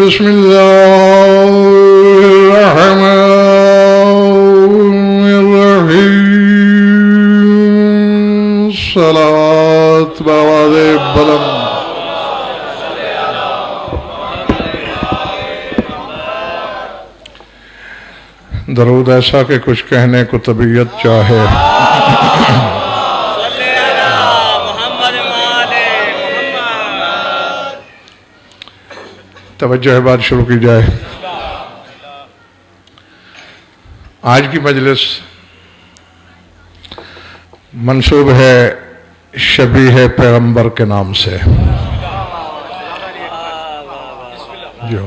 بسم الله الرحمن الرحيم صلوات بآواز بلند درود ایسا کہ کچھ کہنے کو طبیعت چاہے توجہ ہے، بات شروع کی جائے۔ آج کی مجلس منسوب ہے شبیہ پیغمبر کے نام سے۔ جو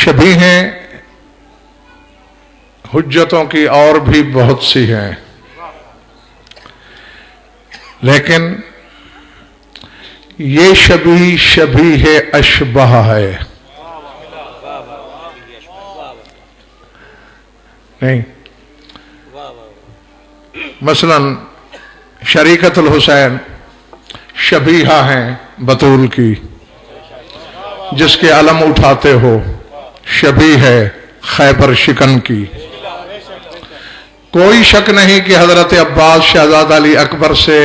شبیہیں حجتوں کی اور بھی بہت سی ہیں، لیکن یہ شبیہ اشبہ ہے۔ نہیں، مثلا شریکت الحسین شبیہہ ہیں بطول کی، جس کے علم اٹھاتے ہو، شبیہ ہے خیبر شکن کی۔ کوئی شک نہیں کہ حضرت عباس شہزادہ علی اکبر سے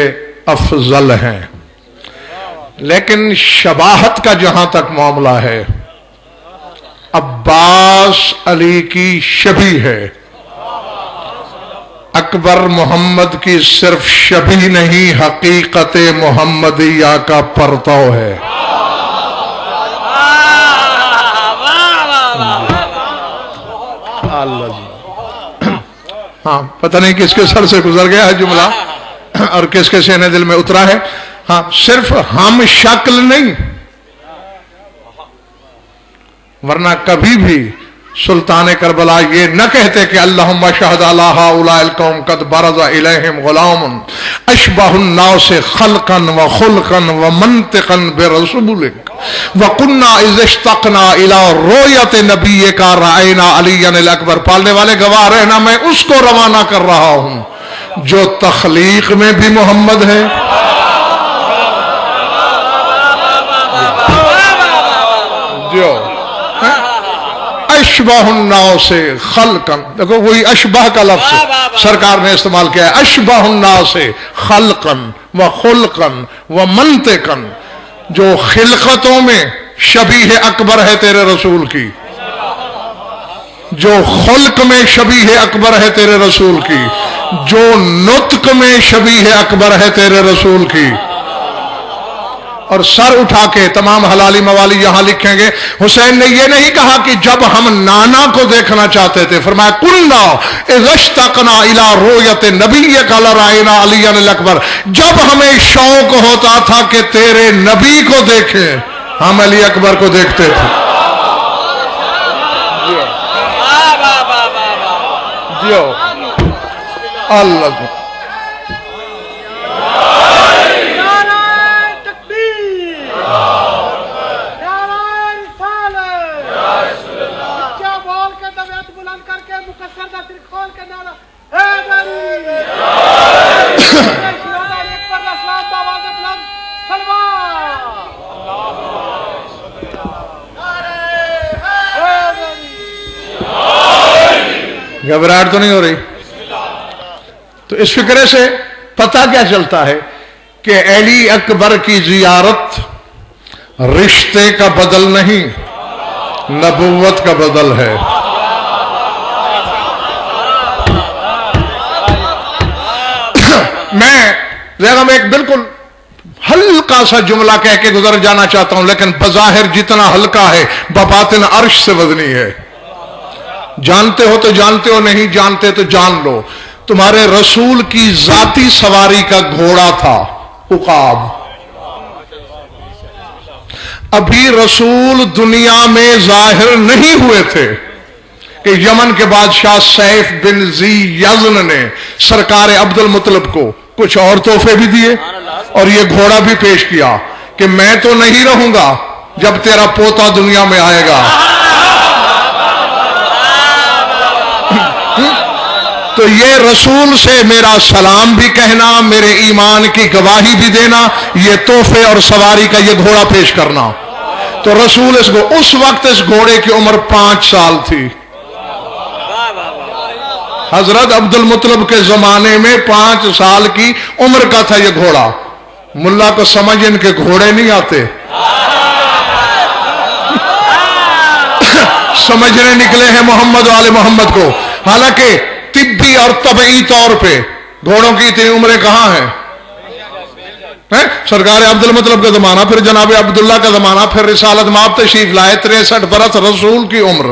افضل ہیں، لیکن شباہت کا جہاں تک معاملہ ہے، عباس علی کی شبیہ ہے، اکبر محمد کی صرف شبیہ نہیں، حقیقت محمدیہ کا پرتو ہے۔ ہاں، پتہ نہیں کس کے سر سے گزر گیا ہے جملہ اور کس کے سینے دل میں اترا ہے۔ ہاں، صرف ہم شکل نہیں، ورنہ کبھی بھی سلطان کربلا یہ نہ کہتے کہ اللہم شہد علی ہؤلاء القوم قد برز الیہم غلام اشبہ الناس خلقا وخلقا ومنطقا برسولک وَقُنَّا اِذْ اشْتَقْنَا إِلَىٰ رُؤْيَةِ نَبِيِّكَ رَأَيْنَا عَلِيًّا الْأَكْبَرَ۔ پالنے والے گواہ رہنا، میں اس کو روانہ کر رہا ہوں جو تخلیق میں بھی محمد ہے، جو اشبہ الناس خلقا، دیکھو وہی اشبہ کا لفظ سرکار نے استعمال کیا ہے، اشبہ الناس خلقا وخلقا ومنطقا، جو خلقتوں میں شبیہ اکبر ہے تیرے رسول کی، جو خلق میں شبیہ اکبر ہے تیرے رسول کی، جو نطق میں شبیہ اکبر ہے تیرے رسول کی۔ اور سر اٹھا کے تمام حلالی موالی یہاں لکھیں گے، حسین نے یہ نہیں کہا کہ جب ہم نانا کو دیکھنا چاہتے تھے، فرمایا کُنَّا اِذْ اشْتَقْنَا إِلَىٰ رُؤْيَةِ نَبِيِّكَ لَرَأَيْنَا عَلِيًّا الْأَكْبَرَ۔ جب ہمیں شوق ہوتا تھا کہ تیرے نبی کو دیکھیں، ہم علی اکبر کو دیکھتے تھے۔ جیو اللہ گھبراہٹ تو نہیں ہو رہی؟ تو اس فکرے سے پتہ کیا چلتا ہے کہ علی اکبر کی زیارت رشتے کا بدل نہیں، نبوت کا بدل ہے۔ میں ایک بالکل ہلکا سا جملہ کہہ کے گزر جانا چاہتا ہوں، لیکن بظاہر جتنا ہلکا ہے بباطن عرش سے وزنی ہے۔ جانتے ہو تو جانتے ہو، نہیں جانتے تو جان لو، تمہارے رسول کی ذاتی سواری کا گھوڑا تھا عقاب۔ ابھی رسول دنیا میں ظاہر نہیں ہوئے تھے کہ یمن کے بادشاہ سیف بن ذی یزن نے سرکار عبد المطلب کو کچھ اور تحفے بھی دیے اور یہ گھوڑا بھی پیش کیا کہ میں تو نہیں رہوں گا جب تیرا پوتا دنیا میں آئے گا۔ تو یہ رسول سے میرا سلام بھی کہنا، میرے ایمان کی گواہی بھی دینا، یہ تحفے اور سواری کا یہ گھوڑا پیش کرنا. تو رسول اس وقت اس گھوڑے کی عمر 5 سال تھی. حضرت عبد المطلب کے زمانے میں 5 سال کی عمر کا تھا یہ گھوڑا. ملا کو سمجھ ان کے گھوڑے نہیں آتے، سمجھنے نکلے ہیں محمد والے محمد کو. حالانکہ طبی اور طبعی طور پہ گھوڑوں کی اتنی عمریں کہاں ہیں؟ سرکار عبد المطلب کا زمانہ، پھر جناب عبداللہ کا زمانہ، پھر رسالت مآب تشریف لائے. 63 برس رسول کی عمر،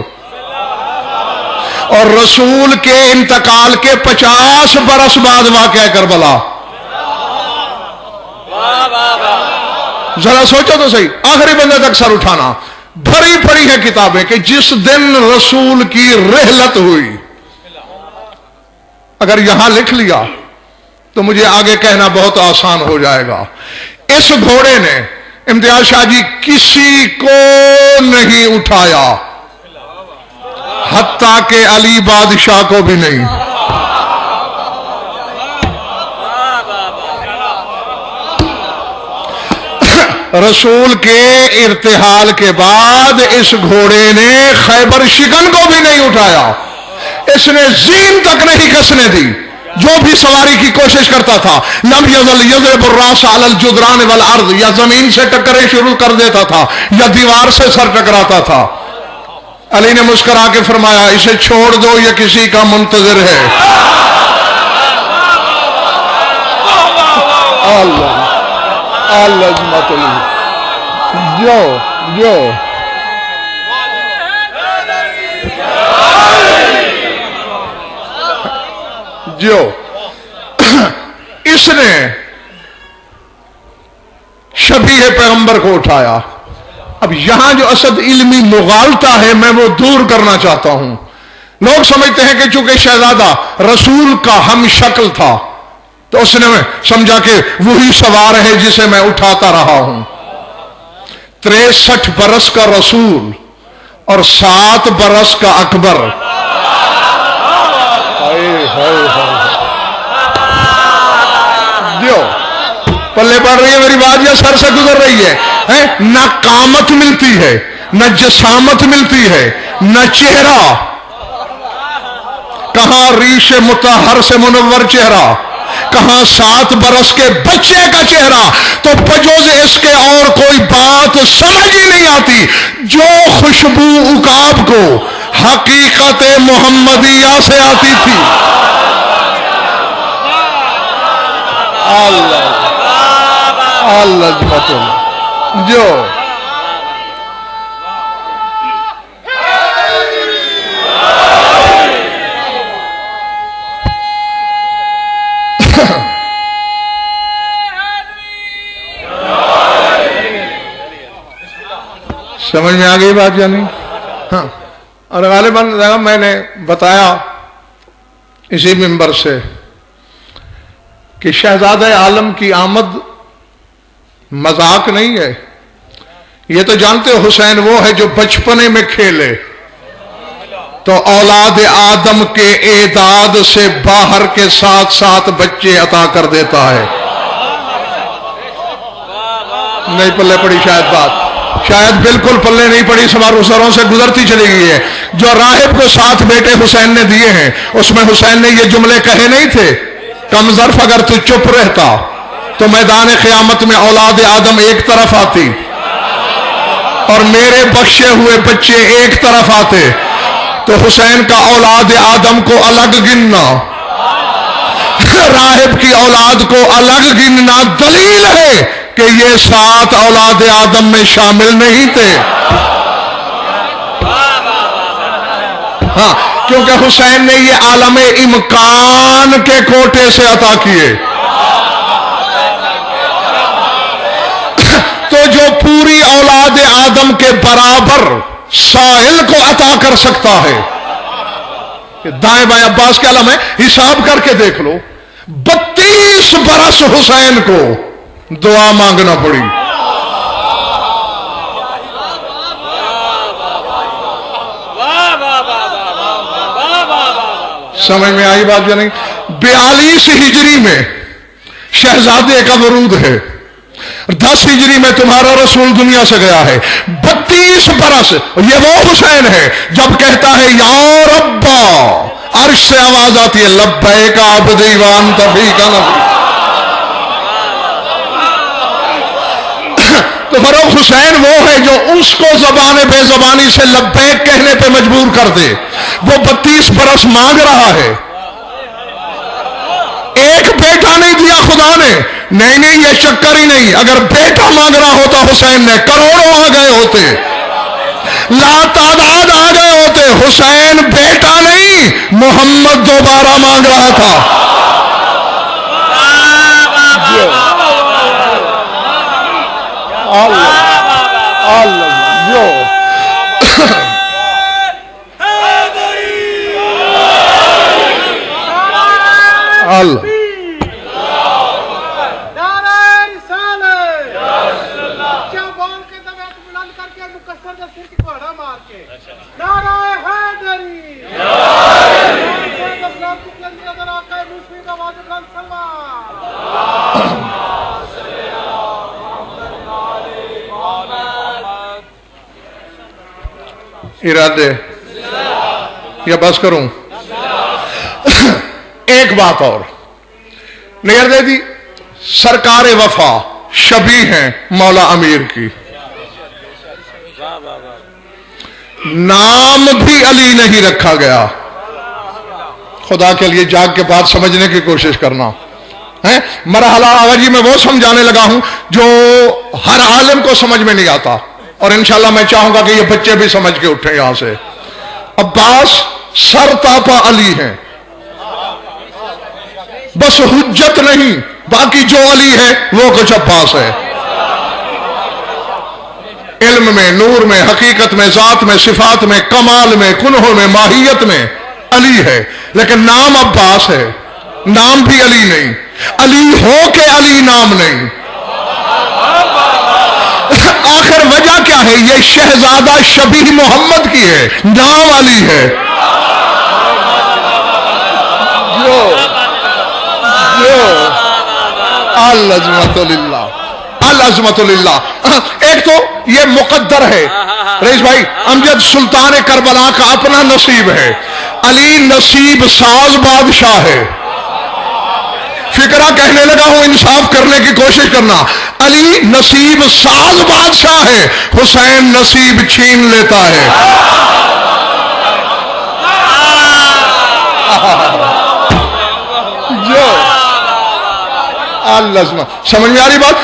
اور رسول کے انتقال کے 50 برس بعد واقعہ کربلا. ذرا سوچو تو صحیح، آخری بندے تک سر اٹھانا. بھری پڑی ہے کتابیں کہ جس دن رسول کی رحلت ہوئی، اگر یہاں لکھ لیا تو مجھے آگے کہنا بہت آسان ہو جائے گا. اس گھوڑے نے امتیاز شاہ جی کسی کو نہیں اٹھایا، حتیٰ کہ علی بادشاہ کو بھی نہیں. رسول کے ارتحال کے بعد اس گھوڑے نے خیبر شکن کو بھی نہیں اٹھایا. اس نے زین تک نہیں کسنے دی. جو بھی سواری کی کوشش کرتا تھا، لم یزل یضرب الراس علی الجدران والارض، یا زمین سے ٹکرے شروع کر دیتا تھا یا دیوار سے سر ٹکراتا تھا. علی نے مسکرا کے فرمایا اسے چھوڑ دو، یہ کسی کا منتظر ہے. اللہ عظمت جو اس نے شبیہ پیغمبر کو اٹھایا. اب یہاں جو اسد علمی مغالطہ ہے میں وہ دور کرنا چاہتا ہوں. لوگ سمجھتے ہیں کہ چونکہ شہزادہ رسول کا ہم شکل تھا تو اس نے سمجھا کہ وہی سوار ہے جسے میں اٹھاتا رہا ہوں. 63 برس کا رسول اور 7 برس کا اکبر. پلے پڑ رہی ہے میری بات یا سر سے گزر رہی ہے؟ نہ قامت ملتی ہے، نہ جسامت ملتی ہے، نہ چہرہ. کہاں ریش مطہر سے منور چہرہ، کہاں 7 برس کے بچے کا چہرہ. تو بجوز اس کے اور کوئی بات سمجھ ہی نہیں آتی. جو خوشبو عقاب کو حقیقت محمدیہ سے آتی تھی. اللہ جو سمجھ میں آ گئی بات یا نہیں؟ ہاں. اور غالباً میں نے بتایا اسی منبر سے کہ شہزادہ عالم کی آمد مذاق نہیں ہے. یہ تو جانتے ہو حسین وہ ہے جو بچپنے میں کھیلے تو اولاد آدم کے اعداد سے باہر کے 7 بچے عطا کر دیتا ہے. نہیں پلے پڑی شاید بات، شاید بالکل پلے نہیں پڑی، سروں سے گزرتی چلی گئی ہے. جو راہب کو 7 بیٹے حسین نے دیے ہیں اس میں حسین نے یہ جملے کہے نہیں تھے، کم ظرف اگر تو چپ رہتا تو میدان قیامت میں اولاد آدم ایک طرف آتی اور میرے بخشے ہوئے بچے ایک طرف آتے. تو حسین کا اولاد آدم کو الگ گننا، راہب کی اولاد کو الگ گننا دلیل ہے کہ یہ 7 اولاد آدم میں شامل نہیں تھے. ہاں، کیونکہ حسین نے یہ عالم امکان کے کوٹے سے عطا کیے. تو جو پوری اولاد آدم کے برابر سائل کو عطا کر سکتا ہے، دائیں بائیں عباس کے عالم ہے، حساب کر کے دیکھ لو. 32 برس حسین کو دعا مانگنا پڑی. سمجھ میں آئی بات یا نہیں؟ 42 ہجری میں شہزادے کا ورود ہے، 10 ہجری میں تمہارا رسول دنیا سے گیا ہے، 32 برس یہ وہ حسین ہے جب کہتا ہے یا ربا، عرش سے آواز آتی ہے لبیک عبدی وانت فیک نبی۔ تو فروخ حسین وہ ہے جو اس کو زبان بے زبانی سے لبیک کہنے پہ مجبور کر دے۔ وہ 32 برس مانگ رہا ہے، ایک بیٹا نہیں دیا خدا نے، نہیں یہ چکر ہی نہیں، اگر بیٹا مانگ رہا ہوتا حسین نے کروڑوں آ گئے ہوتے، لا تعداد آ گئے ہوتے۔ حسین بیٹا نہیں، محمد دوبارہ مانگ رہا تھا۔ ارادے یا بس کروں؟ ایک بات اور نگر دے دی، سرکار وفا شبیہ ہیں مولا امیر کی، نام بھی علی نہیں رکھا گیا۔ خدا کے لیے جاگ کے بات سمجھنے کی کوشش کرنا ہے۔ مرحلہ آوازی میں وہ سمجھانے لگا ہوں جو ہر عالم کو سمجھ میں نہیں آتا، اور انشاءاللہ میں چاہوں گا کہ یہ بچے بھی سمجھ کے اٹھیں یہاں سے۔ عباس سر تاپا علی ہیں، بس حجت نہیں، باقی جو علی ہے وہ کچھ عباس ہے۔ علم میں، نور میں، حقیقت میں، ذات میں، صفات میں، کمال میں، کنہوں میں، ماہیت میں علی ہے، لیکن نام عباس ہے، نام بھی علی نہیں۔ علی ہو کے علی نام نہیں۔ آخر وجہ کیا ہے؟ یہ شہزادہ شبیہ محمد کی ہے، نام علی ہے۔ العظمت للہ، العظمت للہ۔ ایک تو یہ مقدر ہے رئیس بھائی، امجد سلطان کربلا کا اپنا نصیب ہے، علی نصیب ساز بادشاہ ہے۔ فکرہ کہنے لگا ہوں، انصاف کرنے کی کوشش کرنا۔ علی نصیب ساز بادشاہ ہے، حسین نصیب چھین لیتا ہے۔ سمجھ میں آ رہی بات؟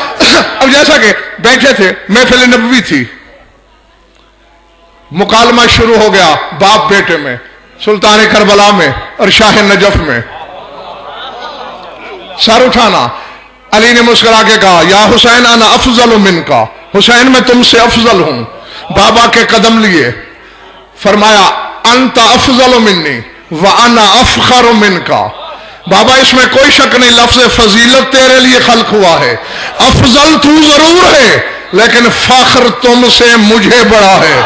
اب جیسا کہ بیٹھے تھے، محفل نبوی تھی، مکالمہ شروع ہو گیا باپ بیٹے میں، سلطان کربلا میں اور شاہ نجف میں۔ سر اٹھانا، علی نے مسکرا کے کہا یا حسین انا افضل منکا، حسین میں تم سے افضل ہوں۔ بابا کے قدم لیے، فرمایا انت افضل منی وانا افخر منکا۔ بابا اس میں کوئی شک نہیں، لفظ فضیلت تیرے لیے خلق ہوا ہے، افضل تو ضرور ہے لیکن فخر تم سے مجھے بڑا ہے۔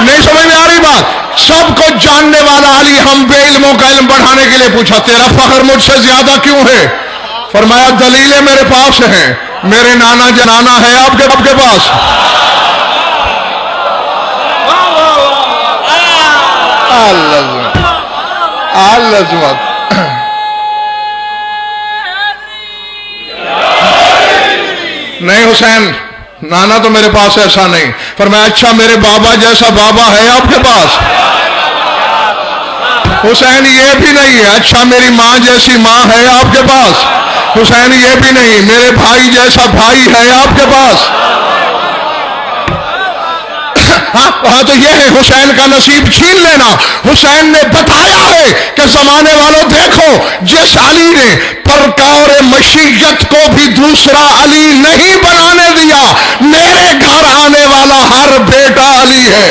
نہیں سمجھ میں آ رہی بات؟ سب کو جاننے والا علی ہم بے علموں کا علم بڑھانے کے لیے پوچھا تیرا فخر مجھ سے زیادہ کیوں ہے؟ فرمایا دلیلیں میرے پاس ہیں، میرے نانا جنانا ہے آپ کے پاس۔ نہیں حسین نانا تو میرے پاس ایسا نہیں۔ فرمایا اچھا میرے بابا جیسا بابا ہے آپ کے پاس؟ حسین یہ بھی نہیں ہے۔ اچھا میری ماں جیسی ماں ہے آپ کے پاس؟ حسین یہ بھی نہیں۔ میرے بھائی جیسا بھائی ہے آپ کے پاس؟ ہاں تو یہ ہے حسین کا نصیب چھین لینا۔ حسین نے بتایا ہے کہ زمانے والوں دیکھو، جس علی نے پرکار مشیت کو بھی دوسرا علی نہیں بنانے دیا، میرے گھر آنے والا ہر بیٹا علی ہے۔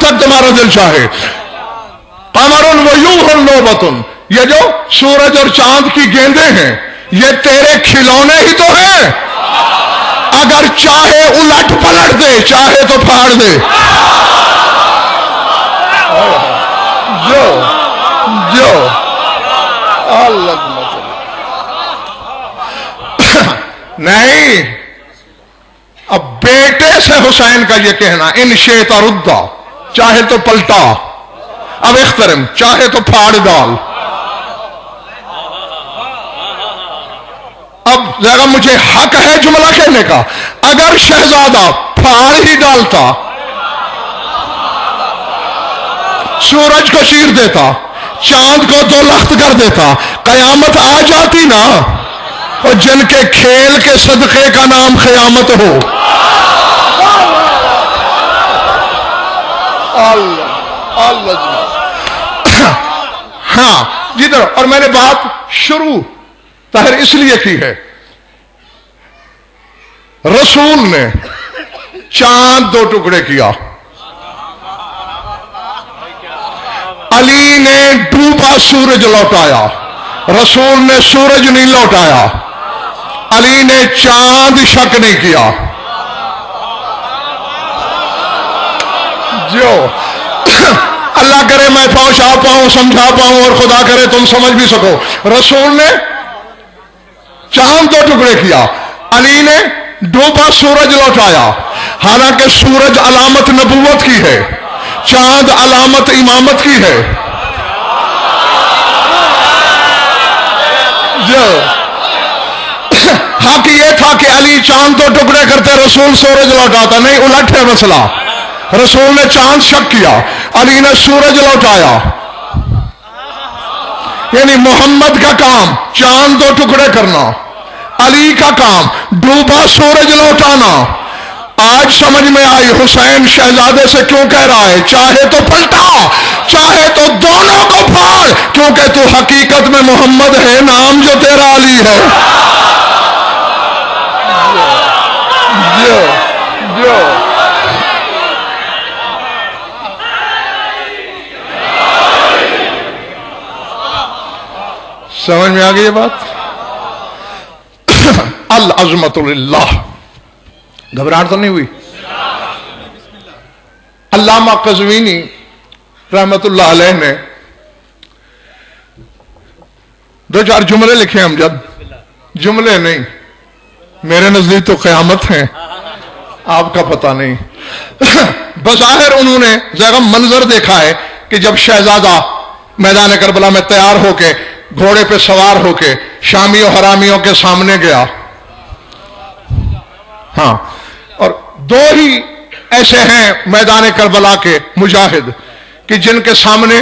تک تمہارا دل چاہے. قمر ویوح نوبتن، یہ جو سورج اور چاند کی گیندیں ہیں یہ تیرے کھلونے ہی تو ہیں. اگر چاہے الٹ پلٹ دے، چاہے تو پھاڑ دے. جو اللہ نہیں. اب بیٹے سے حسین کا یہ کہنا ان شئت ردا، چاہے تو پلٹا، اب اخترم، چاہے تو پھاڑ ڈال. اب ذرا مجھے حق ہے جملہ کہنے کا، اگر شہزادہ پھاڑ ہی ڈالتا، سورج کو چیر دیتا، چاند کو دو لخت کر دیتا، قیامت آ جاتی نا. اور جن کے کھیل کے صدقے کا نام قیامت ہو. اللہ ہاں جدھر. اور میں نے بات شروع طاہر اس لیے کی ہے، رسول نے چاند دو ٹکڑے کیا، علی نے ڈوبا سورج لوٹایا. رسول نے سورج نہیں لوٹایا، علی نے چاند شک نہیں کیا. جو اللہ کرے میں پہنچا پاؤں، سمجھا پاؤں، اور خدا کرے تم سمجھ بھی سکو. رسول نے چاند دو ٹکڑے کیا، علی نے ڈوبا سورج لوٹایا. حالانکہ سورج علامت نبوت کی ہے، چاند علامت امامت کی ہے. جو حق یہ تھا کہ علی چاند دو ٹکڑے کرتے، رسول سورج لوٹاتا. نہیں، الٹ ہے مسئلہ. رسول نے چاند شک کیا، علی نے سورج لوٹایا. یعنی محمد کا کام چاند دو ٹکڑے کرنا، علی کا کام ڈوبا سورج لوٹانا. آج سمجھ میں آئی حسین شہزادے سے کیوں کہہ رہا ہے چاہے تو پلٹا، چاہے تو دونوں کو پھاڑ، کیونکہ تو حقیقت میں محمد ہے، نام جو تیرا علی ہے. جو سمجھ میں آ گئی یہ بات. العظمت للہ. گھبراہٹ تو نہیں ہوئی؟ علامہ قزوینی رحمت اللہ علیہ نے دو چار جملے لکھے. ہم جب جملے نہیں، میرے نزدیک تو قیامت ہیں، آپ کا پتہ نہیں. بظاہر انہوں نے ذرا منظر دیکھا ہے کہ جب شہزادہ میدان کربلا میں تیار ہو کے گھوڑے پہ سوار ہو کے شامیوں حرامیوں کے سامنے گیا. ہاں، اور دو ہی ایسے ہیں میدان کربلا کے مجاہد کہ جن کے سامنے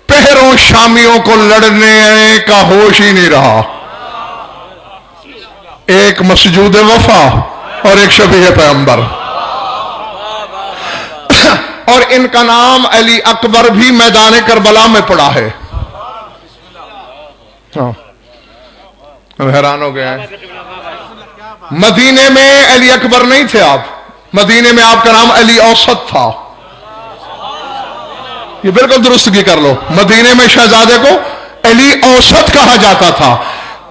پہروں شامیوں کو لڑنے کا ہوش ہی نہیں رہا. ایک مسجود وفا اور ایک شبیہ پیغمبر. اور ان کا نام علی اکبر بھی میدان کربلا میں پڑا ہے. ہم حیران ہو گئے ہیں. مدینے میں علی اکبر نہیں تھے آپ، مدینے میں آپ کا نام علی اوسط تھا. یہ بالکل درست کی کر لو. مدینے میں شہزادے کو علی اوسط کہا جاتا تھا.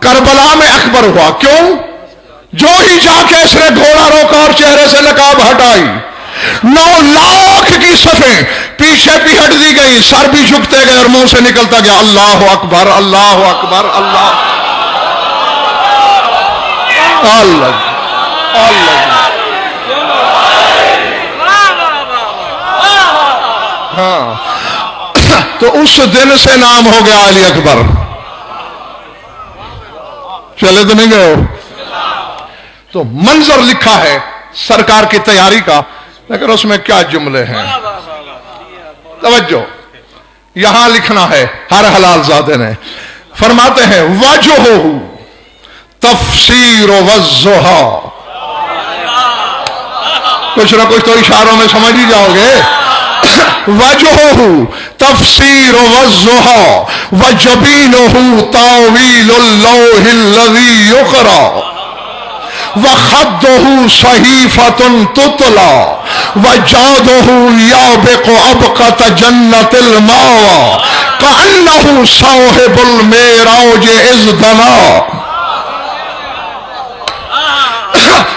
کربلا میں اکبر ہوا. کیوں؟ جو ہی جا کے اس نے گھوڑا روکا اور چہرے سے نقاب ہٹائی، 9 لاکھ کی صفیں پیچھے بھی ہٹ دی گئی، سر بھی جھکتے گئے اور منہ سے نکلتا گیا اللہ اکبر اللہ اکبر اللہ. اللہ ہاں. تو اس دن سے نام ہو گیا علی اکبر. چلے تو نہیں گئے ہو؟ تو منظر لکھا ہے سرکار کی تیاری کا، لیکن اس میں کیا جملے ہیں. توجہ، یہاں لکھنا ہے ہر حلال زادے نے. فرماتے ہیں وجہہ تفسیر والضحی. کچھ نہ کچھ تو اشاروں میں سمجھ ہی جاؤ گے. وجہہ تفسیر والضحی وجبینہ تاویل اللوح الذی یقرأ وخدہ صحیفۃ تتلی وجادہ یابق ابقۃ جنت الماوا کأنہ صاحب المعراج اذ دنا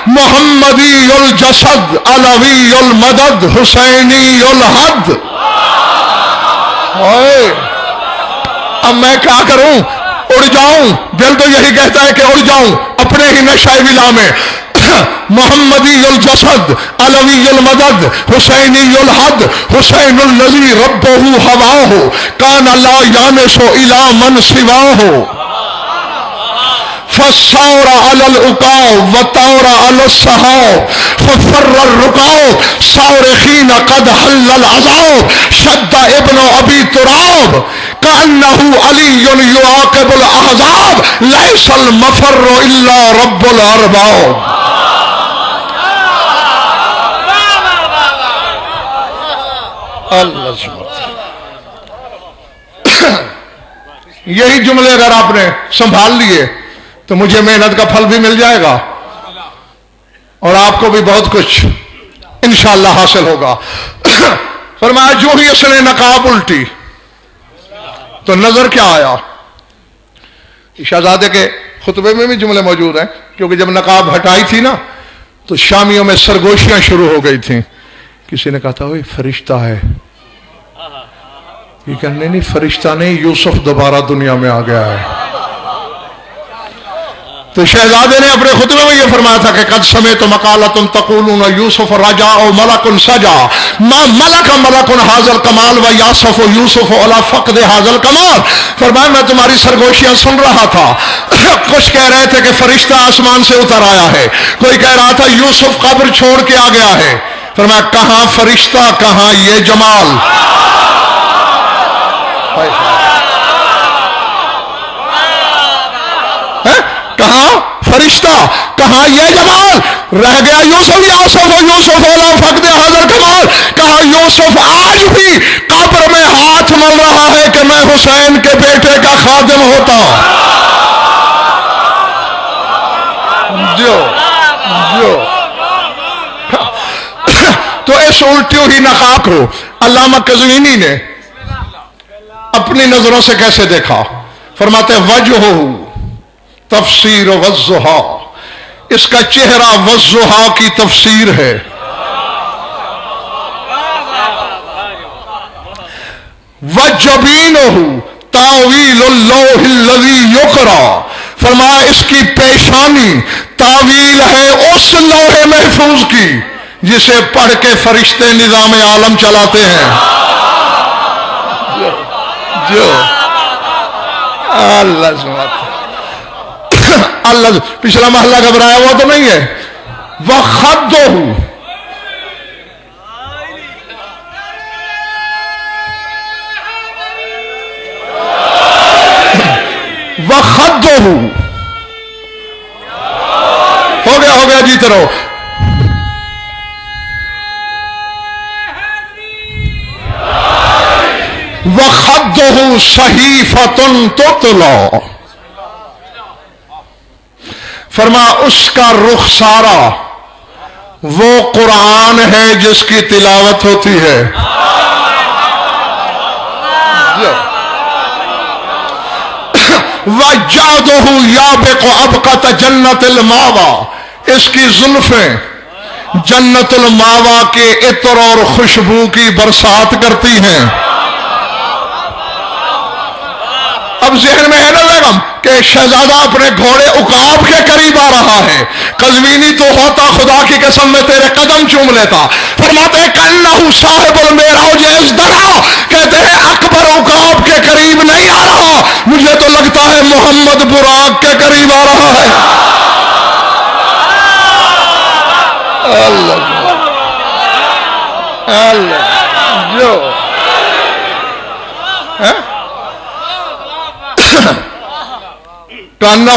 محمدی الجسد علوی المدد حسینی الحد. اب میں کیا کروں؟ اڑ جاؤں؟ دل تو یہی کہتا ہے کہ اڑ جاؤں اپنے ہی نشہ ولا میں. محمدی الجسد علوی المدد حسینی الحد حسین الذی ربہ ہواہ کان لا یانس الی من سواہ فالثور علی العقاء والطور علی الصحاب ففر الرقاء صارخین قد حل العذاب شد ابن ابی تراب کأنہ علی یعاقب الاحزاب لیس المفر الا رب الارباب. اللہ یہی جملے اگر آپ نے سنبھال لیے تو مجھے محنت کا پھل بھی مل جائے گا اور آپ کو بھی بہت کچھ انشاءاللہ حاصل ہوگا. فرمایا جو ہی اس نے نقاب الٹی تو نظر کیا آیا؟ شہزادے کے خطبے میں بھی جملے موجود ہیں کیونکہ جب نقاب ہٹائی تھی نا تو شامیوں میں سرگوشیاں شروع ہو گئی تھیں. کسی نے کہا تھا وہ فرشتہ ہے. یہ کہنے نہیں فرشتہ نہیں، یوسف دوبارہ دنیا میں آ گیا ہے. تو شہزادے نے اپنے خطبے میں یہ فرمایا تھا کہ قد سمعت مقالۃ تقولون یوسف رجا او ملک سجا ما ملک ملک ھذا الکمال و یاسف یوسف علی فقد ھذا الکمال. فرمایا میں تمہاری سرگوشیاں سن رہا تھا. کچھ کہہ رہے تھے کہ فرشتہ آسمان سے اتر آیا ہے، کوئی کہہ رہا تھا یوسف قبر چھوڑ کے آ گیا ہے. فرمایا کہاں فرشتہ کہاں یہ جمال. کہاں فرشتہ کہاں یہ جمال. رہ گیا یوسف یاسف و یوسف علی فقد ھذا الکمال. کہا یوسف آج بھی قبر میں ہاتھ مل رہا ہے کہ میں حسین کے بیٹے کا خادم ہوتا. جو تو اس الٹی ہوئی نقاب کو علامہ قزوینی نے اپنی نظروں سے کیسے دیکھا؟ فرماتے وجہ تفسیر والضحیٰ، اس کا چہرہ والضحیٰ کی تفسیر ہے. وجبینہ تاویل اللوح الذی یقرا، فرمایا اس کی پیشانی تاویل ہے اس لوح محفوظ کی جسے پڑھ کے فرشتے نظام عالم چلاتے ہیں. جو اللہ سبحانہ اللہ پچھلا محلہ گھبرایا ہوا تو نہیں ہے. وَخَدُّهُ وَخَدُّهُ ہو گیا جیتے رہو. وَخَدُّهُ صَحِيفَةٌ تُتْلَى، فرما اس کا رخسارہ وہ قرآن ہے جس کی تلاوت ہوتی ہے. وَجَادُهُ يَابِقُ أَبْقَةَ جَنَّةِ الْمَاوَى، اس کی زلفیں جنت الماوا کے عطر اور خوشبو کی برسات کرتی ہیں. اب ذہن میں ہے نا لگم کہ شہزادہ اپنے گھوڑے عقاب کے قریب آ رہا ہے. قزوینی تو ہوتا خدا کی قسم میں تیرے قدم چوم لیتا. فرماتے ہیں کأنہ صاحب المعراج اذ دنا، کہتے ہیں اکبر عقاب کے قریب نہیں آ رہا، مجھے تو لگتا ہے محمد براق کے قریب آ رہا ہے. اللہ اللہ جو کانہ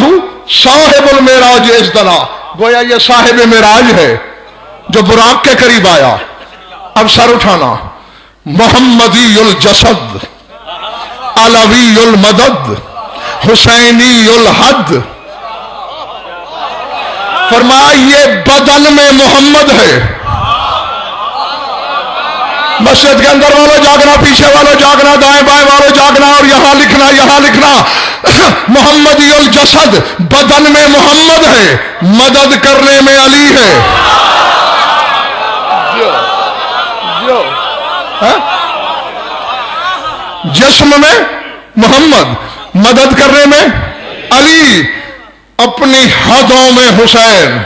صاحب المعراج اذ دنا، گویا یہ صاحب معراج ہے جو براق کے قریب آیا. اب سر اٹھانا. محمدی الجسد علوی المدد حسینی الحد، فرمایا یہ بدن میں محمد ہے مسجد کے اندر والوں جاگنا، پیچھے والوں جاگنا، دائیں بائیں والوں جاگنا، اور یہاں لکھنا، یہاں لکھنا، محمدی الجسد، بدن میں محمد ہے، مدد کرنے میں علی ہے۔ جسم میں محمد، مدد کرنے میں علی، اپنی حدوں میں حسین۔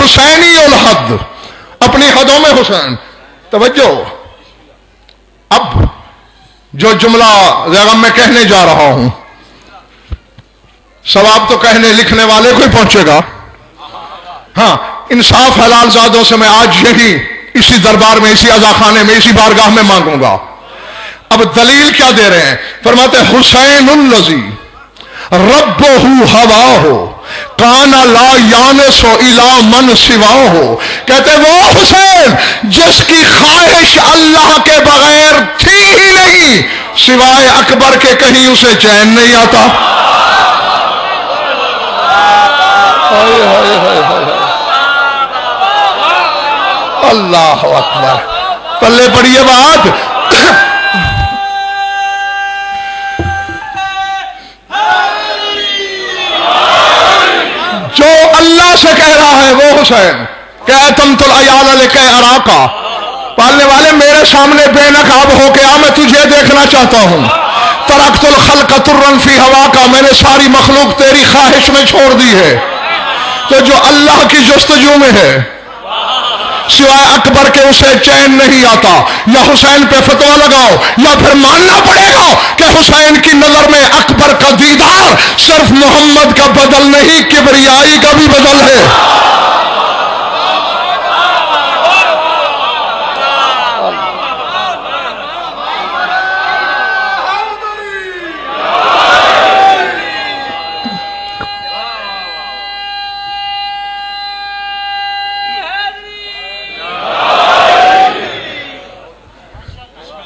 حسینی الحد، اپنی حدوں میں حسین۔ توجہ، اب جو جملہ ذرا میں کہنے جا رہا ہوں، ثواب تو کہنے لکھنے والے کو ہی پہنچے گا۔ ہاں، انصاف حلال زادوں سے میں آج یہی اسی دربار میں، اسی عزاخانے میں، اسی بارگاہ میں مانگوں گا۔ اب دلیل کیا دے رہے ہیں؟ فرماتے حسین الذی ربہ ہواہ کان لا یانس الی من سواہ، کہتے وہ حسین جس کی خواہش اللہ کے بغیر تھی ہی نہیں، سوائے اکبر کے کہیں اسے چین نہیں آتا۔ اللہ اکبر، پلے پڑیے بات۔ جو اللہ سے کہہ رہا ہے وہ حسین کہ اتمت العیال لکہ اراکا، پالنے والے میرے سامنے بے نقاب ہو کے آ، میں تجھے دیکھنا چاہتا ہوں۔ ترکت الخلق ترا فی ہواکا، میں نے ساری مخلوق تیری خواہش میں چھوڑ دی ہے۔ تو جو اللہ کی جستجو میں ہے سوائے اکبر کے اسے چین نہیں آتا۔ یا حسین پہ فتویٰ لگاؤ، یا پھر ماننا پڑے گا کہ حسین کی نظر میں اکبر کا دیدار صرف محمد کا بدل نہیں، کبریائی کا بھی بدل ہے۔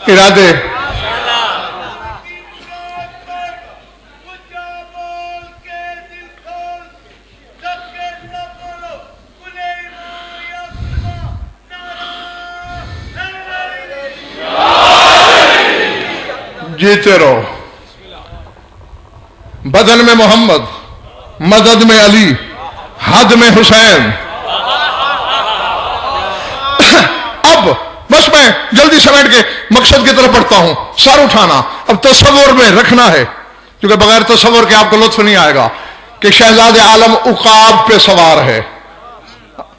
ارادے جیتے رہو، بدن میں محمد، مدد میں علی، حد میں حسین۔ اب بس میں جلدی سمیٹ کے مقصد کی طرف بڑھتا ہوں۔ سر اٹھانا اب تصور میں رکھنا ہے، کیونکہ بغیر تصور کے آپ کو لطف نہیں آئے گا، کہ شہزاد عالم عقاب پہ سوار ہے،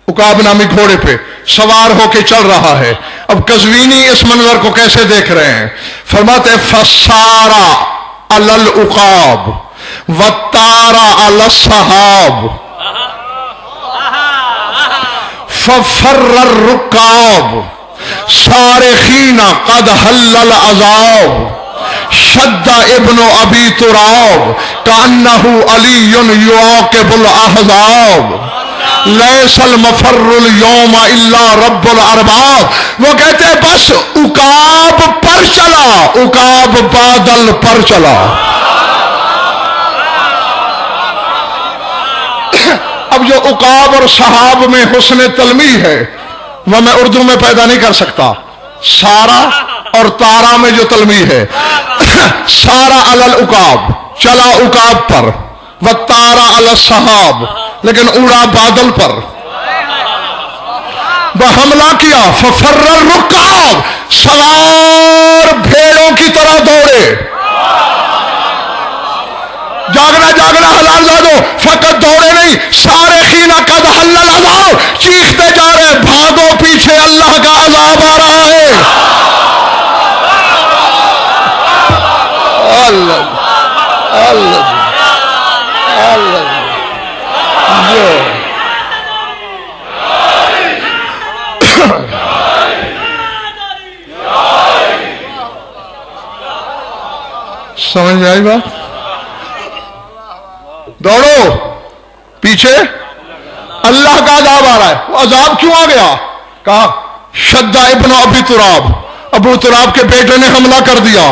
عقاب نامی گھوڑے پہ سوار ہو کے چل رہا ہے۔ اب قزوینی اس منظر کو کیسے دیکھ رہے ہیں؟ فرماتے فسارا علی العقاب وطارا علی الصحاب ففر الرکاب صارخین قد حل العذاب شد ابن ابی تراب کانہ علی یعاقب الاحزاب لیس المفر اليوم الا رب الارباب۔ وہ کہتے ہیں بس عقاب پر چلا، عقاب بادل پر چلا۔ اب جو عقاب اور صحاب میں حسن تلمیح ہے وہ میں اردو میں پیدا نہیں کر سکتا۔ سارا اور تارا میں جو تلمیح ہے، سارا علی العقاب، چلا عقاب پر، وطارا علی الصحاب، لیکن اڑا بادل پر۔ وہ حملہ کیا، ففر الرکاب، سوار بھیڑوں کی طرح دوڑے۔ جاگنا جاگنا حلال زادو، فقط دوڑے نہیں، سارے خینہ قد حل العذاب، چیختے جا رہے بھاگو پیچھے اللہ کا عذاب آ رہا ہے۔ اللہ اللہ اللہ سمجھ میں آئی بات؟ دوڑو پیچھے اللہ کا عذاب آ رہا ہے۔ وہ عذاب کیوں آ گیا؟ کہا شدہ ابن ابی تراب، ابو تراب کے بیٹے نے حملہ کر دیا۔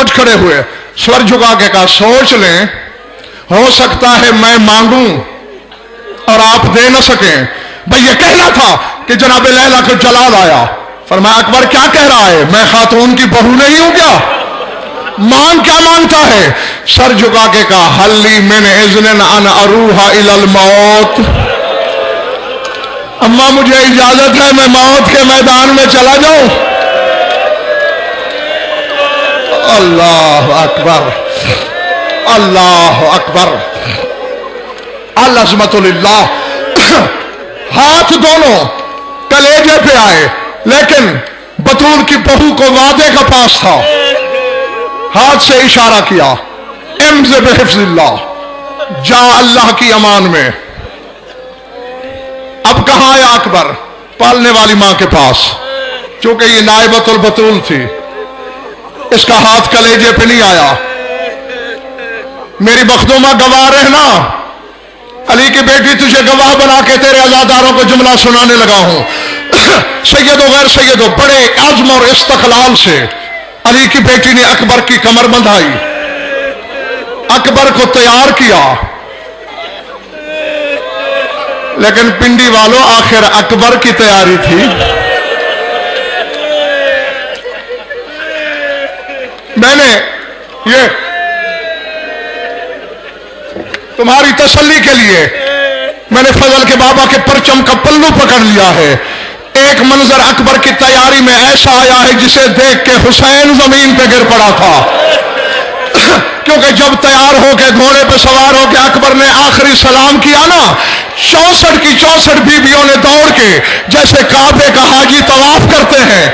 اٹھ کھڑے ہوئے, سر جھکا کے کہا سوچ لیں, ہو سکتا ہے میں مانگوں اور آپ دے نہ سکیں. بھئی یہ کہنا تھا کہ جناب لیلا کو جلال آیا. فرمایا اکبر کیا کہہ رہا ہے, میں خاتون کی بہو نہیں ہوں کیا, مانگ کیا مانگتا ہے. سر جھکا کے کہا حل لی من اذن ان اروح الی الموت, اماں مجھے اجازت ہے میں موت کے میدان میں چلا جاؤں. اللہ اکبر, اللہ اکبر, العظمت للہ. ہاتھ دونوں کلیجے پہ آئے, لیکن بطول کی بہو کو وعدے کا پاس تھا. ہاتھ سے اشارہ کیا, امز بحفظ اللہ, جا اللہ کی امان میں. اب کہاں آیا اکبر, پالنے والی ماں کے پاس, چونکہ یہ نائبۃ البطول تھی, اس کا ہاتھ کلیجے پہ نہیں آیا. میری مخدومہ گواہ رہنا, علی کی بیٹی تجھے گواہ بنا کے تیرے عزاداروں کو جملہ سنانے لگا ہوں. سید و غیر سید و بڑے عزم اور استقلال سے علی کی بیٹی نے اکبر کی کمر بندھائی, اکبر کو تیار کیا. لیکن پنڈی والوں آخر اکبر کی تیاری تھی. میں نے یہ تمہاری تسلی کے لیے میں نے فضل کے بابا کے پرچم کا پلو پکڑ لیا ہے. ایک منظر اکبر کی تیاری میں ایسا آیا ہے جسے دیکھ کے حسین زمین پہ گر پڑا تھا. کیونکہ جب تیار ہو کے گھوڑے پہ سوار ہو کے اکبر نے آخری سلام کیا نا, 64 کی 64 بیویوں نے دوڑ کے جیسے کعبے کا حاجی طواف کرتے ہیں,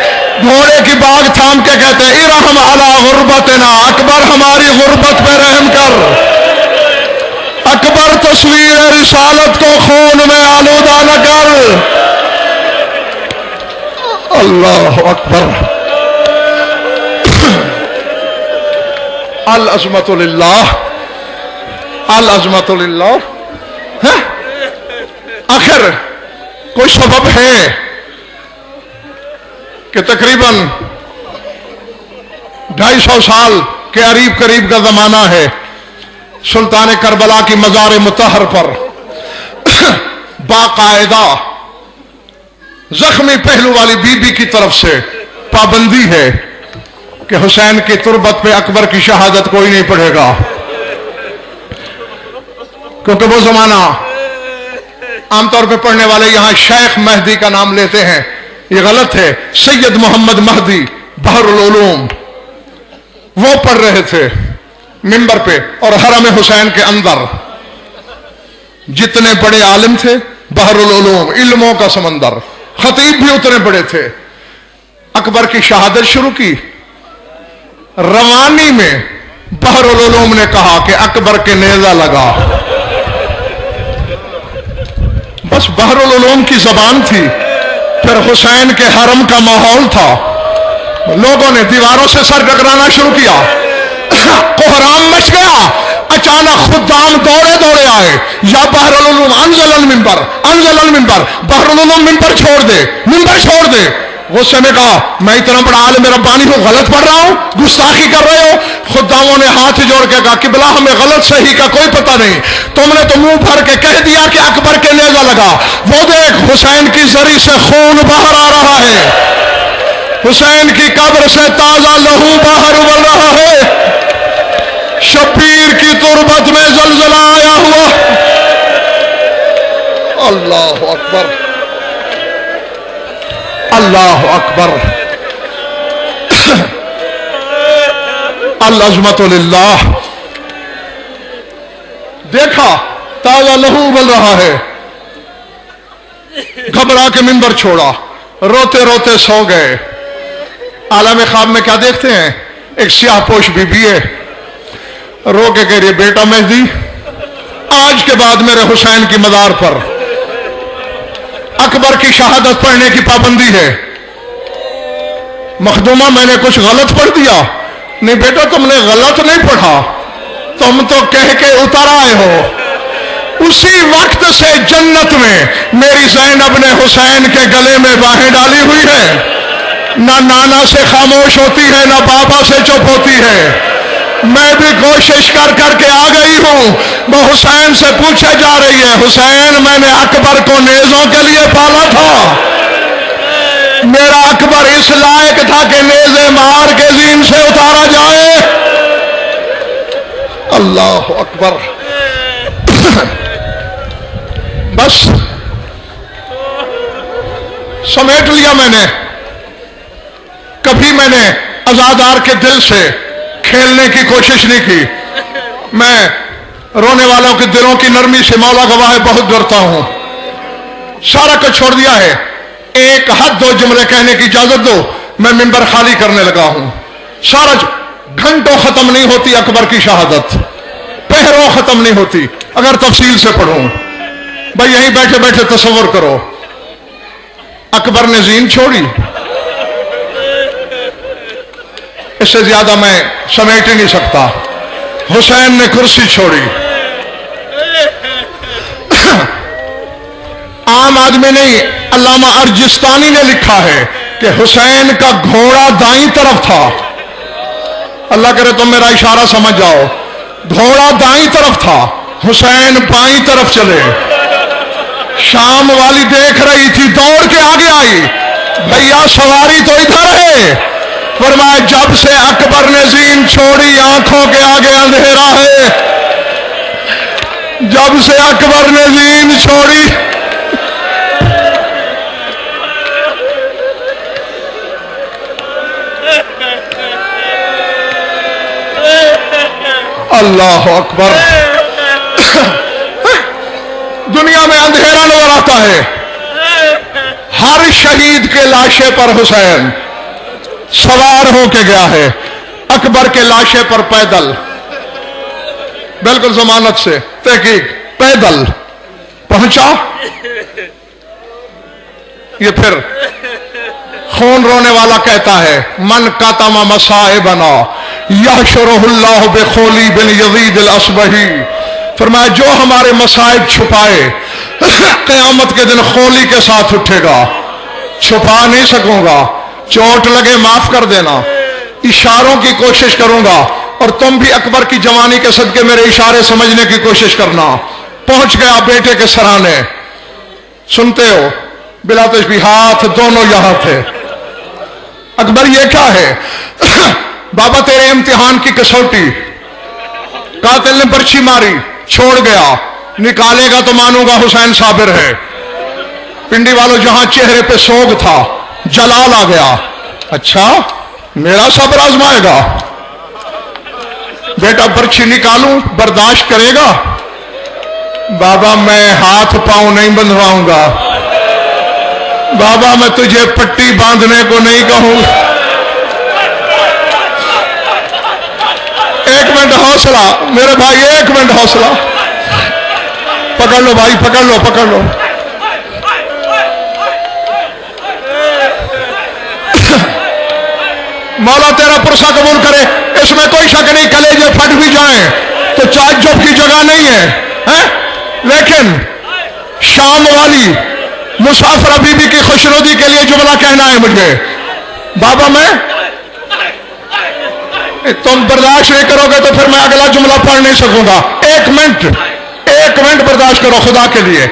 گھوڑے کی باگ تھام کے کہتے ہیں ارحم علی غربتنا, اکبر ہماری غربت پہ رحم کر. اکبر تصویر رسالت کو خون میں آلودہ نہ کر. اللہ اکبر, العظمت للہ, العظمت للہ. آخر کوئی سبب ہے کہ تقریباً 250 سال کے قریب کا زمانہ ہے, سلطان کربلا کی مزار مطہر پر باقاعدہ زخمی پہلو والی بی بی کی طرف سے پابندی ہے کہ حسین کی تربت پہ اکبر کی شہادت کوئی نہیں پڑھے گا. کیونکہ وہ زمانہ عام طور پہ پڑھنے والے یہاں شیخ مہدی کا نام لیتے ہیں, یہ غلط ہے. سید محمد مہدی بحر العلوم وہ پڑھ رہے تھے منبر پہ, اور حرم حسین کے اندر جتنے بڑے عالم تھے, بحر العلوم علموں کا سمندر, خطیب بھی اتنے بڑے تھے. اکبر کی شہادت شروع کی. روانی میں بحر العلوم نے کہا کہ اکبر کے نیزہ لگا. بس بحر العلوم کی زبان تھی. پھر حسین کے حرم کا ماحول تھا, لوگوں نے دیواروں سے سر ٹکرانا شروع کیا, کوہرام مچ گیا. اچانک خدام دوڑے دوڑے آئے, یا بحر العلوم انزل المنبر, انزل المنبر, بحر العلوم منبر چھوڑ دے, منبر چھوڑ دے. غصے میں کہا میں اتنا بڑا عالم ربانی ہوں, غلط پڑھ رہا ہوں, گستاخی کر رہے ہو. خداموں نے ہاتھ جوڑ کے کہا قبلہ ہمیں غلط صحیح کا کوئی پتہ نہیں, تم نے تو منہ بھر کے کہہ دیا کہ اکبر کے نیزہ لگا. وہ دیکھ حسین کی زری سے خون باہر آ رہا ہے, حسین کی قبر سے تازہ لہو باہر ابل رہا ہے. شبیر کی تربت میں زلزلہ آیا ہوا. اللہ اکبر, اللہ اکبر, العظمت للہ. دیکھا تازہ لہو ابل رہا ہے, گھبرا کے منبر چھوڑا, روتے روتے سو گئے. عالم خواب میں کیا دیکھتے ہیں, ایک سیاہ پوش بی بی ہے, رو کے کہہ رہی بیٹا مہدی آج کے بعد میرے حسین کی مزار پر اکبر کی شہادت پڑھنے کی پابندی ہے. مخدومہ میں نے کچھ غلط پڑھ دیا؟ نہیں بیٹا تم نے غلط نہیں پڑھا, تم تو کہہ کے اتر آئے ہو. اسی وقت سے جنت میں میری زینب نے حسین کے گلے میں باہیں ڈالی ہوئی ہے, نہ نانا سے خاموش ہوتی ہے نہ بابا سے چپ ہوتی ہے. میں بھی کوشش کر کر کے آ گئی ہوں. وہ حسین سے پوچھے جا رہی ہے حسین میں نے اکبر کو نیزوں کے لیے پالا تھا. میرا اکبر اس لائق تھا کہ نیزے مار کے زین سے اتارا جائے. اللہ اکبر. بس سمیٹ لیا میں نے. کبھی میں نے عزادار کے دل سے کھیلنے کی کوشش نہیں کی. میں رونے والوں کے دلوں کی نرمی سے مولا گواہ ہے بہت ڈرتا ہوں. سارا کچھ چھوڑ دیا ہے. ایک حد دو جملے کہنے کی اجازت دو. میں منبر خالی کرنے لگا ہوں. سارا گھنٹوں ختم نہیں ہوتی اکبر کی شہادت. پہروں ختم نہیں ہوتی اگر تفصیل سے پڑھوں. بھائی یہیں بیٹھے بیٹھے تصور کرو اکبر نے زین چھوڑی. اس سے زیادہ میں سمیٹ ہی نہیں سکتا. حسین نے کرسی چھوڑی. عام آدمی نہیں علامہ ارجستانی نے لکھا ہے کہ حسین کا گھوڑا دائیں طرف تھا. اللہ کرے تم میرا اشارہ سمجھ جاؤ. گھوڑا دائیں طرف تھا حسین بائیں طرف چلے. شام والی دیکھ رہی تھی دوڑ کے آگے آئی. بھیا سواری تو ادھر ہے. فرمایا جب سے اکبر نے زین چھوڑی آنکھوں کے آگے اندھیرا ہے. جب سے اکبر نے زین چھوڑی اللہ اکبر. دنیا میں اندھیرا نظر آتا ہے. ہر شہید کے لاشے پر حسین سوار ہو کے گیا ہے. اکبر کے لاشے پر پیدل بالکل ضمانت سے تحقیق پیدل پہنچا. یہ پھر خون رونے والا کہتا ہے من کاتم مصائبنا یحشرہ اللہ بخولی بن یزید الاسبہی. فرمایا جو ہمارے مصائب چھپائے قیامت کے دن خولی کے ساتھ اٹھے گا. چھپا نہیں سکوں گا. چوٹ لگے معاف کر دینا. اشاروں کی کوشش کروں گا اور تم بھی اکبر کی جوانی کے صدقے میرے اشارے سمجھنے کی کوشش کرنا. پہنچ گیا بیٹے کے سرانے. سنتے ہو بلا تشبیہ ہاتھ دونوں یہاں تھے. اکبر یہ کیا ہے؟ بابا تیرے امتحان کی کسوٹی. قاتل نے پرچھی ماری چھوڑ گیا. نکالے گا تو مانوں گا حسین صابر ہے. پنڈی والوں جہاں چہرے پہ سوگ تھا جلال آ گیا. اچھا میرا صبر آزمائے گا. بیٹا پرچھی نکالوں برداشت کرے گا؟ بابا میں ہاتھ پاؤں نہیں بندھواؤں گا. بابا میں تجھے پٹی باندھنے کو نہیں کہوں. ایک منٹ حوصلہ میرے بھائی. ایک منٹ حوصلہ. پکڑ لو بھائی پکڑ لو پکڑ لو. مولا تیرا پرسہ قبول کرے. اس میں کوئی شک نہیں کلیجے پھٹ بھی جائیں تو تعجب کی جگہ نہیں ہے. لیکن شام والی مسافرہ بی بی کی خوشنودی کے لیے جملہ کہنا ہے مجھے. بابا میں تم برداشت نہیں کرو گے تو پھر میں اگلا جملہ پڑھ نہیں سکوں گا. ایک منٹ برداشت کرو خدا کے لیے.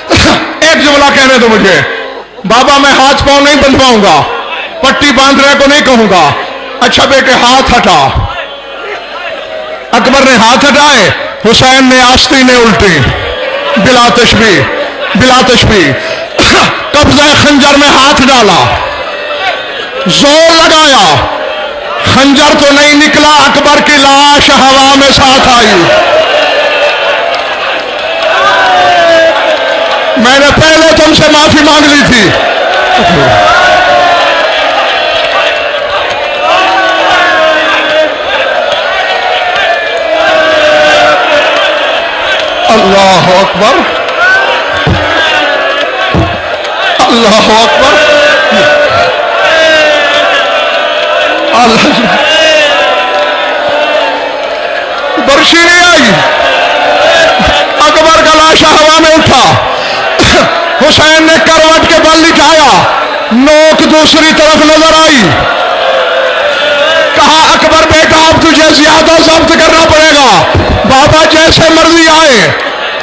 ایک جملہ کہنے دو مجھے. بابا میں ہاتھ پاؤں نہیں بندھواؤں گا. پٹی باندھنے کو نہیں کہوں گا. اچھا بیٹے ہاتھ ہٹا. اکبر نے ہاتھ ہٹائے. حسین نے آستینیں الٹی. بلا تشبیہ قبضہ خنجر میں ہاتھ ڈالا. زور لگایا. خنجر تو نہیں نکلا. اکبر کی لاش ہوا میں ساتھ آئی. میں نے پہلے تم سے معافی مانگ لی تھی. اللہ اکبر. اللہ اکبر. برشی نہیں آئی. اکبر کا لاشا ہوا میں اٹھا. حسین نے کروٹ کے بل لٹایا. نوک دوسری طرف نظر آئی. کہا اکبر بیٹا اب تجھے زیادہ ضبط کرنا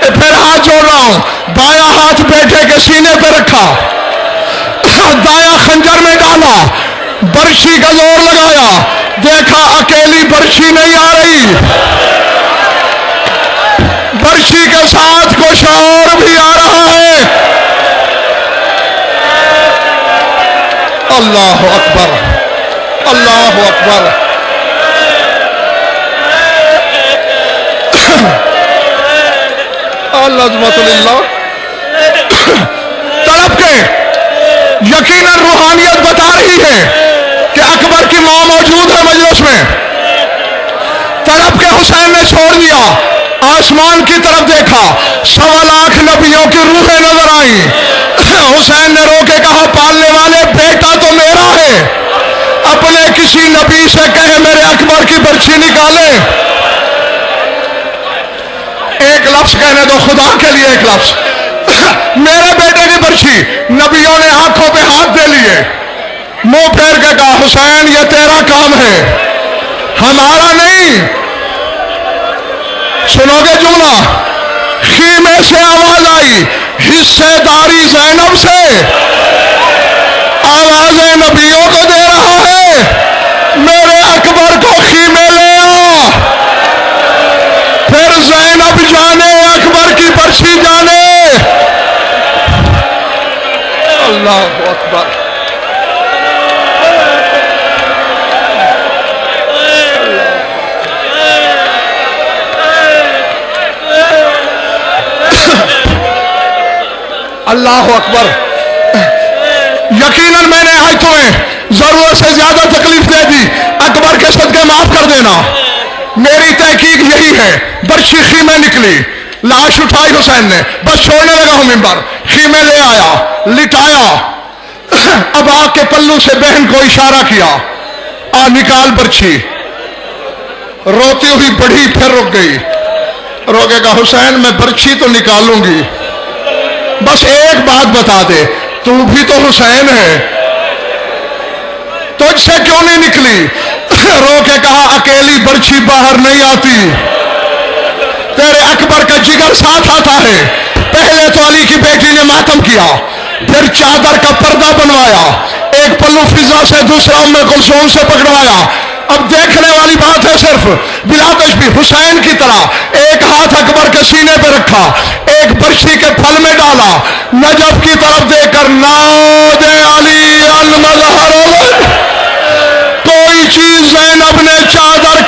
پھر ہاتھ جوڑ رہا ہوں، بایاں ہاتھ بیٹے کے سینے پہ رکھا، دایاں خنجر میں ڈالا، برچھی کا زور لگایا، دیکھا اکیلی برچھی نہیں آ رہی، برچھی کے ساتھ کچھ اور بھی آ رہا ہے۔ اللہ اکبر، اللہ اکبر۔ العظمت للہ۔ تڑپ کے یقیناً روحانیت بتا رہی ہے کہ اکبر کی ماں موجود ہے مجلس میں۔ تڑپ کے حسین نے چھوڑ دیا، آسمان کی طرف دیکھا، 1.25 لاکھ نبیوں کی روحیں نظر آئیں۔ حسین نے رو کے کہا، پالنے والے بیٹا تو میرا ہے، اپنے کسی نبی سے کہے میرے اکبر کی برچھی نکالے۔ ایک لفظ کہنے دو خدا کے لیے، ایک لفظ، میرے بیٹے کی برچھی۔ نبیوں نے آنکھوں پہ ہاتھ دے لیے، منہ پھیر کے کہا، حسین یہ تیرا کام ہے، ہمارا نہیں۔ سنو گے جملہ؟ خیمے سے آواز آئی، حصے داری زینب سے، آوازیں نبیوں کو دے رہا ہے، میرے اکبر کو خیمے لے آ، پھر زینب جانے اکبر کی برچھی جانے۔ اللہ اکبر۔ اللہ اکبر۔ یقیناً میں نے آج تمہیں ضرورت سے زیادہ تکلیف دے دی، اکبر کے صدقے معاف کر دینا۔ میری تحقیق یہی ہے، برچھی خیمے نکلی، لاش اٹھائی حسین نے، بس چھوڑنے لگا ہوں ممبر، خیمے لے آیا، لٹایا، اب آ کے پلو سے بہن کو اشارہ کیا، آ نکال برچھی۔ روتی ہوئی بڑھی، پھر رک گئی، رو کے کہا، حسین میں برچھی تو نکالوں گی، بس ایک بات بتا دے، تو بھی تو حسین ہے، تجھ سے کیوں نہیں نکلی؟ رو کے کہا، اکیلی برچھی باہر نہیں آتی، تیرے اکبر کا جگر ساتھ آتا ہے۔ پہلے تو علی کی بیٹی نے ماتم کیا، پھر چادر کا پردہ بنوایا، ایک پلو فضا سے، دوسرا ام کلثوم سے پکڑوایا۔ اب دیکھنے والی بات ہے صرف بلا تشبیہ حسین کی طرح ایک ہاتھ اکبر کے سینے پہ رکھا، ایک برچھی کے پھل میں ڈالا، نجف کی طرف دے کر ناد علی المظہر، کوئی چیز زینب نے چادر